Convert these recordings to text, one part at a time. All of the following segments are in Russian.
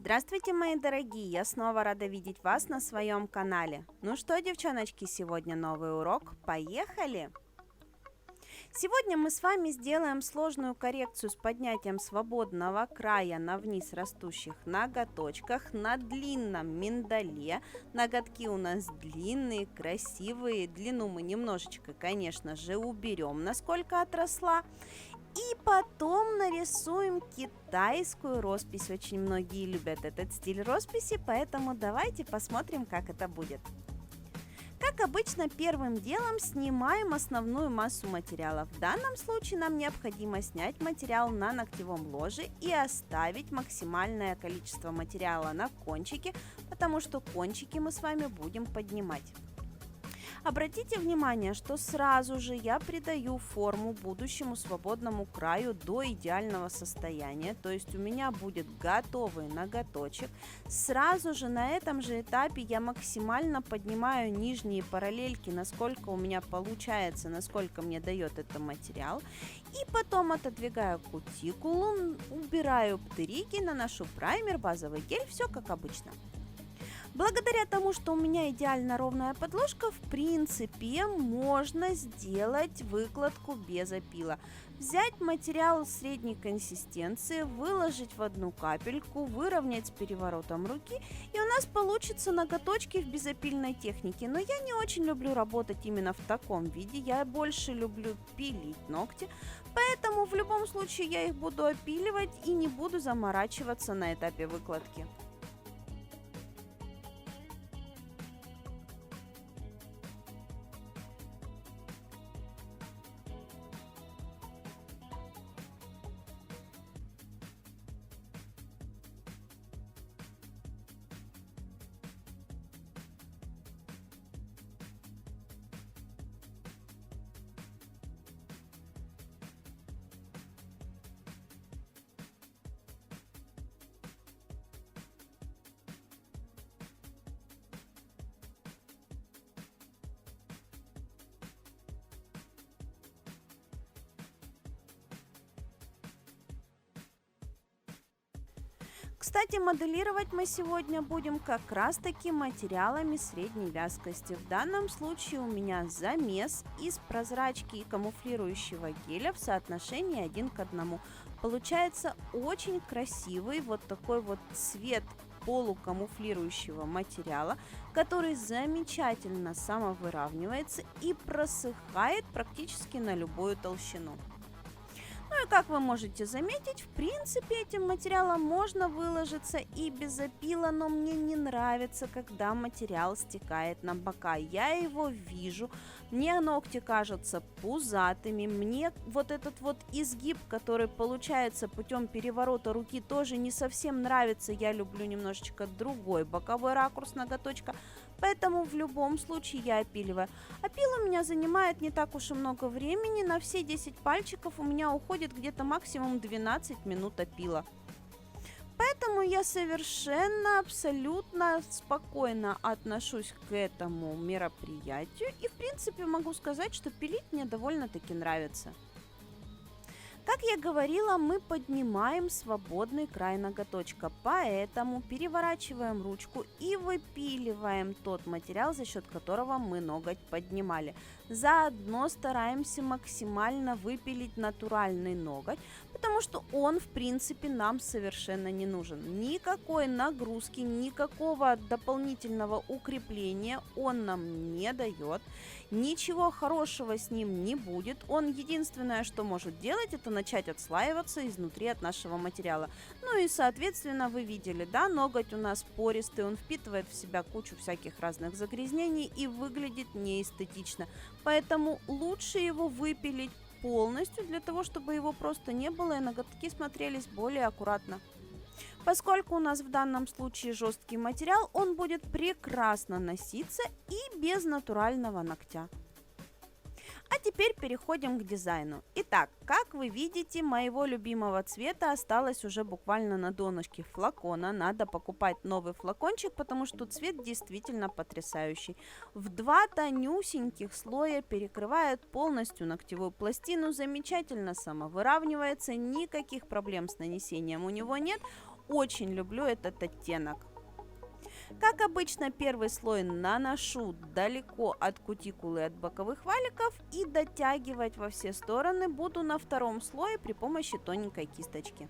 Здравствуйте, мои дорогие! Я снова рада видеть вас на своем канале. Ну что, девчоночки, сегодня новый урок. Поехали! Сегодня мы с вами сделаем сложную коррекцию с поднятием свободного края на вниз растущих ноготочках на длинном миндале. Ноготки у нас длинные, красивые. Длину мы немножечко, конечно же, уберем, насколько отросла. И потом нарисуем китайскую роспись. Очень многие любят этот стиль росписи, поэтому давайте посмотрим, как это будет. Как обычно, первым делом снимаем основную массу материала. В данном случае нам необходимо снять материал на ногтевом ложе и оставить максимальное количество материала на кончике, потому что кончики мы с вами будем поднимать. Обратите внимание, что сразу же я придаю форму будущему свободному краю до идеального состояния, то есть у меня будет готовый ноготочек. Сразу же на этом же этапе я максимально поднимаю нижние параллельки, насколько у меня получается, насколько мне дает это материал. И потом отодвигаю кутикулу, убираю птерики, наношу праймер, базовый гель, все как обычно. Благодаря тому, что у меня идеально ровная подложка, в принципе, можно сделать выкладку без опила. Взять материал средней консистенции, выложить в одну капельку, выровнять с переворотом руки, и у нас получится ноготочки в безопильной технике. Но я не очень люблю работать именно в таком виде, я больше люблю пилить ногти, поэтому в любом случае я их буду опиливать и не буду заморачиваться на этапе выкладки. Кстати, моделировать мы сегодня будем как раз таки материалами средней вязкости. В данном случае у меня замес из прозрачки и камуфлирующего геля в соотношении 1 к 1. Получается очень красивый вот такой вот цвет полукамуфлирующего материала, который замечательно самовыравнивается и просыхает практически на любую толщину. Ну и как вы можете заметить, в принципе этим материалом можно выложиться и без опила, но мне не нравится, когда материал стекает на бока. Я его вижу, мне ногти кажутся пузатыми, мне вот этот вот изгиб, который получается путем переворота руки, тоже не совсем нравится. Я люблю немножечко другой боковой ракурс ноготочка. Поэтому в любом случае я опиливаю. Опил у меня занимает не так уж и много времени. На все 10 пальчиков у меня уходит где-то максимум 12 минут опила. Поэтому я совершенно, абсолютно спокойно отношусь к этому мероприятию. И в принципе могу сказать, что пилить мне довольно-таки нравится. Как я говорила, мы поднимаем свободный край ноготочка, поэтому переворачиваем ручку и выпиливаем тот материал, за счет которого мы ноготь поднимали. Заодно стараемся максимально выпилить натуральный ноготь, потому что он, в принципе, нам совершенно не нужен. Никакой нагрузки, никакого дополнительного укрепления он нам не дает. Ничего хорошего с ним не будет. Он единственное, что может делать, это начать отслаиваться изнутри от нашего материала. Ну и, соответственно, вы видели, да, ноготь у нас пористый, он впитывает в себя кучу всяких разных загрязнений и выглядит неэстетично. Поэтому лучше его выпилить полностью, для того, чтобы его просто не было и ноготки смотрелись более аккуратно. Поскольку у нас в данном случае жесткий материал, он будет прекрасно носиться и без натурального ногтя. А теперь переходим к дизайну. Итак, как вы видите, моего любимого цвета осталось уже буквально на донышке флакона. Надо покупать новый флакончик, потому что цвет действительно потрясающий. В 2 тонюсеньких слоя перекрывает полностью ногтевую пластину, замечательно самовыравнивается, никаких проблем с нанесением у него нет. очень люблю этот оттенок. Как обычно, первый слой наношу далеко от кутикулы и от боковых валиков и дотягивать во все стороны буду на втором слое при помощи тоненькой кисточки.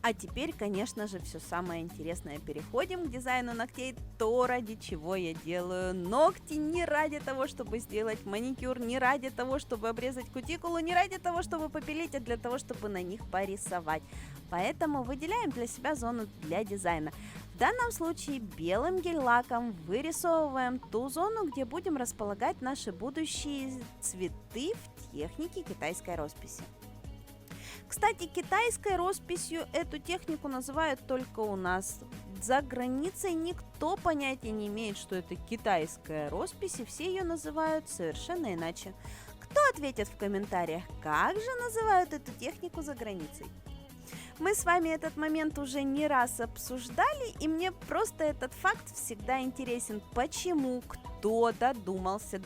А теперь, конечно же, все самое интересное. Переходим к дизайну ногтей, то, ради чего я делаю ногти. Не ради того, чтобы сделать маникюр, не ради того, чтобы обрезать кутикулу, не ради того, чтобы попилить, а для того, чтобы на них порисовать. Поэтому выделяем для себя зону для дизайна. В данном случае белым гель-лаком вырисовываем ту зону, где будем располагать наши будущие цветы в технике китайской росписи. Кстати, китайской росписью эту технику называют только у нас. За границей никто понятия не имеет, что это китайская роспись, и все ее называют совершенно иначе. Кто ответит в комментариях, как же называют эту технику за границей? Мы с вами этот момент уже не раз обсуждали, и мне просто этот факт всегда интересен. Почему кто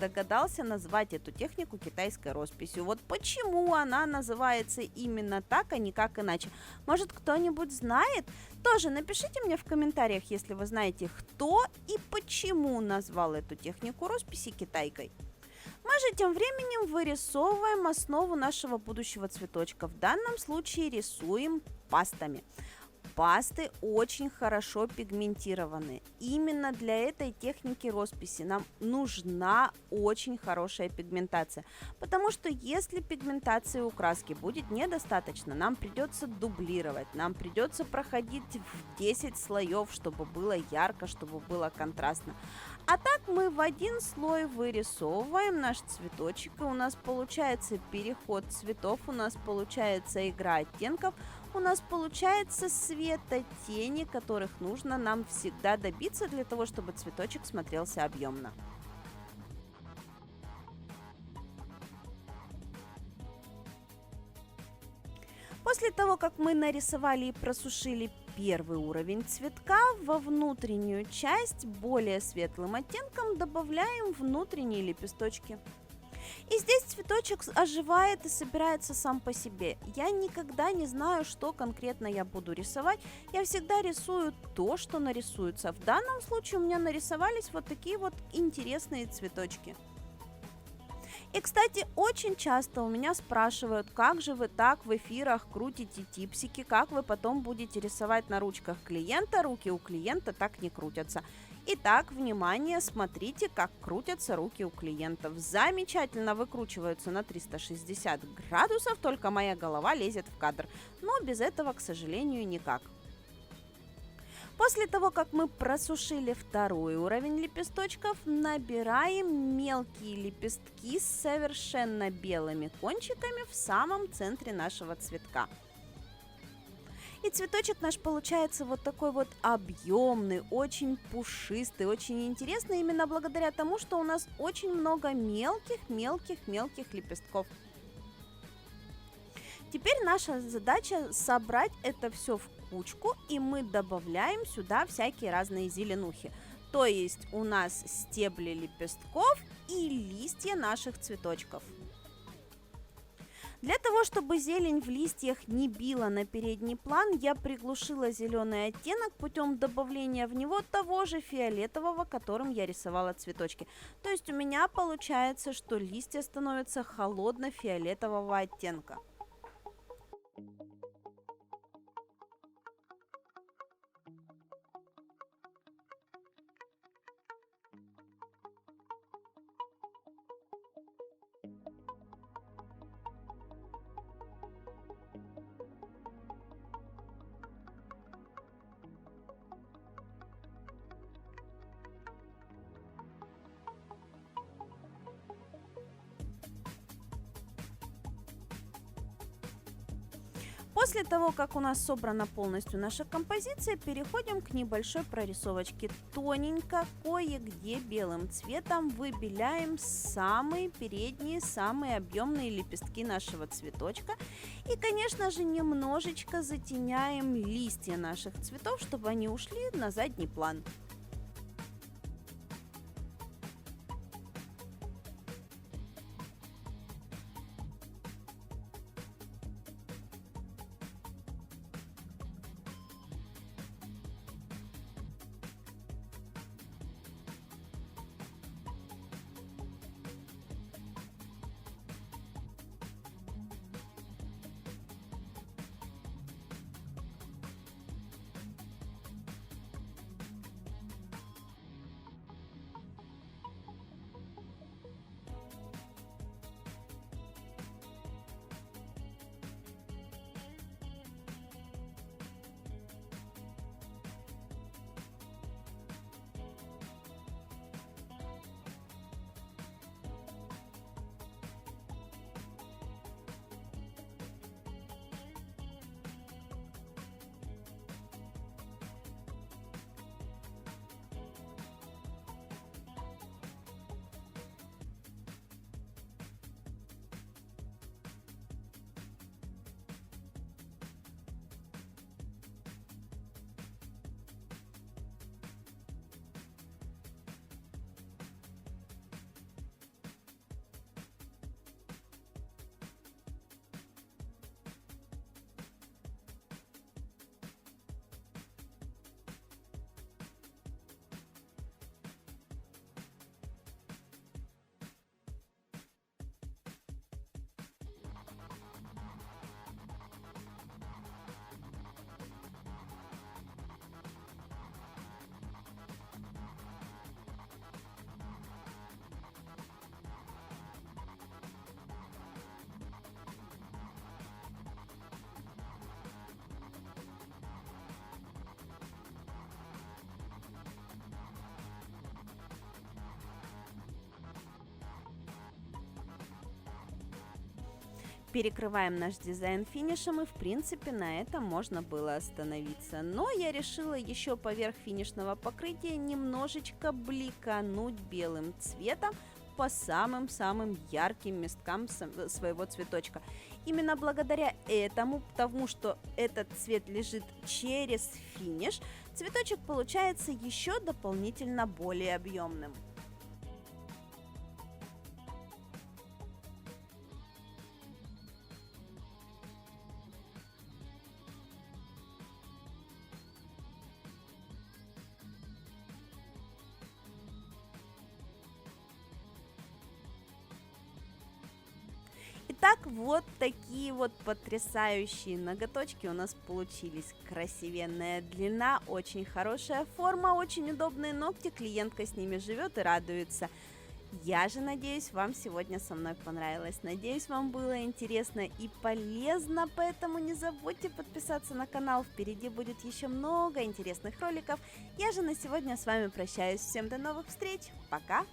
догадался назвать эту технику китайской росписью? Вот почему она называется именно так, а не как иначе? Может, кто-нибудь знает? Тоже напишите мне в комментариях, если вы знаете, кто и почему назвал эту технику росписи китайкой. Мы же тем временем вырисовываем основу нашего будущего цветочка. В данном случае рисуем пастами. Пасты очень хорошо пигментированы. Именно для этой техники росписи нам нужна очень хорошая пигментация. Потому что если пигментации у краски будет недостаточно, нам придется дублировать, нам придется проходить в 10 слоев, чтобы было ярко, чтобы было контрастно. А так мы в один слой вырисовываем наш цветочек, и у нас получается переход цветов, у нас получается игра оттенков, у нас получается светотени, которых нужно нам всегда добиться для того, чтобы цветочек смотрелся объемно. После того, как мы нарисовали и просушили первый уровень цветка, во внутреннюю часть более светлым оттенком добавляем внутренние лепесточки. И здесь цветочек оживает и собирается сам по себе. Я никогда не знаю, что конкретно я буду рисовать. Я всегда рисую то, что нарисуется. В данном случае у меня нарисовались вот такие вот интересные цветочки. И, кстати, очень часто у меня спрашивают, как же вы так в эфирах крутите типсики, как вы потом будете рисовать на ручках клиента, руки у клиента так не крутятся. Итак, внимание, смотрите, как крутятся руки у клиентов. Замечательно выкручиваются на 360 градусов, только моя голова лезет в кадр. Но без этого, к сожалению, никак. После того, как мы просушили второй уровень лепесточков, набираем мелкие лепестки с совершенно белыми кончиками в самом центре нашего цветка. И цветочек наш получается вот такой вот объемный, очень пушистый, очень интересный, именно благодаря тому, что у нас очень много мелких лепестков. Теперь наша задача собрать это все в кучку, и мы добавляем сюда всякие разные зеленухи. То есть у нас стебли лепестков и листья наших цветочков. Для того, чтобы зелень в листьях не била на передний план, я приглушила зеленый оттенок путем добавления в него того же фиолетового, которым я рисовала цветочки. То есть у меня получается, что листья становятся холодно-фиолетового оттенка. После того, как у нас собрана полностью наша композиция, переходим к небольшой прорисовочке. Тоненько, кое-где белым цветом выбеляем самые передние, самые объемные лепестки нашего цветочка. И, конечно же, немножечко затеняем листья наших цветов, чтобы они ушли на задний план. Перекрываем наш дизайн финишем, и в принципе на этом можно было остановиться. Но я решила еще поверх финишного покрытия немножечко бликануть белым цветом по самым-самым ярким месткам своего цветочка. Именно благодаря этому, потому что этот цвет лежит через финиш, цветочек получается еще дополнительно более объемным. Итак, вот такие вот потрясающие ноготочки у нас получились. Красивенная длина, очень хорошая форма, очень удобные ногти, клиентка с ними живет и радуется. Я же надеюсь, вам сегодня со мной понравилось. Надеюсь, вам было интересно и полезно, поэтому не забудьте подписаться на канал. Впереди будет еще много интересных роликов. Я же на сегодня с вами прощаюсь. Всем до новых встреч. Пока!